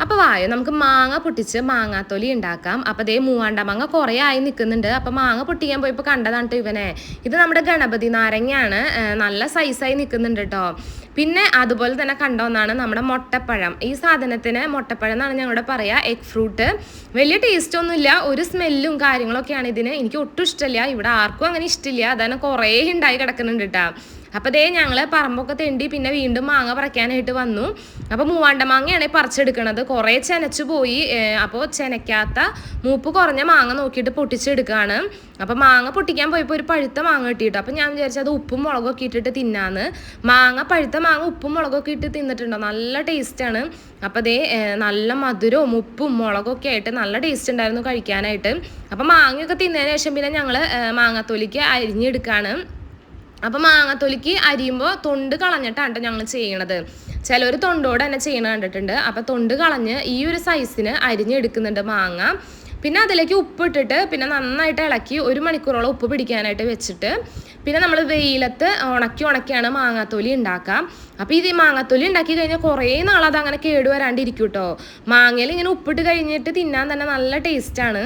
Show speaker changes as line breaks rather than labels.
അപ്പോൾ വായോ നമുക്ക് മാങ്ങ പൊട്ടിച്ച് മാങ്ങാത്തൊലി ഉണ്ടാക്കാം. അപ്പോൾ ദേ മൂവാണ്ട മാങ്ങ കുറേ ആയി നിൽക്കുന്നുണ്ട്. അപ്പോൾ മാങ്ങ പൊട്ടിക്കാൻ പോയപ്പോൾ കണ്ടതാണ് കേട്ടോ ഇവനെ. ഇത് നമ്മുടെ ഗണപതി നാരങ്ങയാണ്, നല്ല സൈസായി നിൽക്കുന്നുണ്ട് കേട്ടോ. പിന്നെ അതുപോലെ തന്നെ കണ്ട ഒന്നാണ് നമ്മുടെ മുട്ടപ്പഴം. ഈ സാധനത്തിന് മുട്ടപ്പഴം എന്നാണ് ഞങ്ങളുടെ പറയുക, എഗ് ഫ്രൂട്ട്. വലിയ ടേസ്റ്റ് ഒന്നുമില്ല, ഒരു സ്മെല്ലും കാര്യങ്ങളൊക്കെയാണ് ഇതിന്. എനിക്ക് ഒട്ടും ഇഷ്ടമില്ല, ഇവിടെ ആർക്കും അങ്ങനെ ഇഷ്ടമില്ല. അതാണ് കുറേ ഉണ്ടായി കിടക്കുന്നുണ്ട് കേട്ടോ. അപ്പോൾ ദേ ഞങ്ങൾ പറമ്പൊക്കെ തെണ്ടി പിന്നെ വീണ്ടും മാങ്ങ പറിക്കാനായിട്ട് വന്നു. അപ്പോൾ മൂവാണ്ട മാങ്ങയാണ് പറിച്ചെടുക്കണത്. കുറേ ചെനച്ചു പോയി. അപ്പോൾ ചെനയ്ക്കാത്ത മൂപ്പ് കുറഞ്ഞ മാങ്ങ നോക്കിയിട്ട് പൊട്ടിച്ചെടുക്കുകയാണ്. അപ്പോൾ മാങ്ങ പൊട്ടിക്കാൻ പോയപ്പോൾ ഒരു പഴുത്ത മാങ്ങ കിട്ടിയിട്ടോ. അപ്പോൾ ഞാൻ വിചാരിച്ചത് അത് ഉപ്പും മുളകൊക്കെ ഇട്ടിട്ട് തിന്നാന്ന്. പഴുത്ത മാങ്ങ ഉപ്പും മുളകൊക്കെ ഇട്ട് തിന്നിട്ടുണ്ടോ, നല്ല ടേസ്റ്റാണ്. അപ്പോൾ ദേ നല്ല മധുരവും ഉപ്പും മുളകൊക്കെ ആയിട്ട് നല്ല ടേസ്റ്റ് ഉണ്ടായിരുന്നു കഴിക്കാനായിട്ട്. അപ്പോൾ മാങ്ങയൊക്കെ തിന്നതിന് ശേഷം പിന്നെ ഞങ്ങൾ മാങ്ങാത്തൊലിക്ക് അരിഞ്ഞെടുക്കുകയാണ്. അപ്പോൾ മാങ്ങാത്തൊലിക്ക് അരിയുമ്പോൾ തൊണ്ട് കളഞ്ഞിട്ടാണ് ഞങ്ങൾ ചെയ്യണത്. ചിലർ തൊണ്ടോട് തന്നെ ചെയ്യണ കണ്ടിട്ടുണ്ട്. അപ്പോൾ തൊണ്ട് കളഞ്ഞ് ഈ ഒരു സൈസിന് അരിഞ്ഞെടുക്കുന്നുണ്ട് മാങ്ങ. പിന്നെ അതിലേക്ക് ഉപ്പിട്ടിട്ട് പിന്നെ നന്നായിട്ട് ഇളക്കി 1 മണിക്കൂറോളം ഉപ്പ് പിടിക്കാനായിട്ട് വെച്ചിട്ട് പിന്നെ നമ്മൾ വെയിലത്ത് ഉണക്കിയാണ് മാങ്ങാത്തൊലി ഉണ്ടാക്കാം. അപ്പോൾ ഇത് മാങ്ങാത്തൊലി ഉണ്ടാക്കി കഴിഞ്ഞാൽ കുറേ നാളത് അങ്ങനെ കേടുവരാണ്ടിരിക്കും കേട്ടോ. മാങ്ങയിൽ ഇങ്ങനെ ഉപ്പിട്ട് കഴിഞ്ഞിട്ട് തിന്നാൻ തന്നെ നല്ല ടേസ്റ്റാണ്.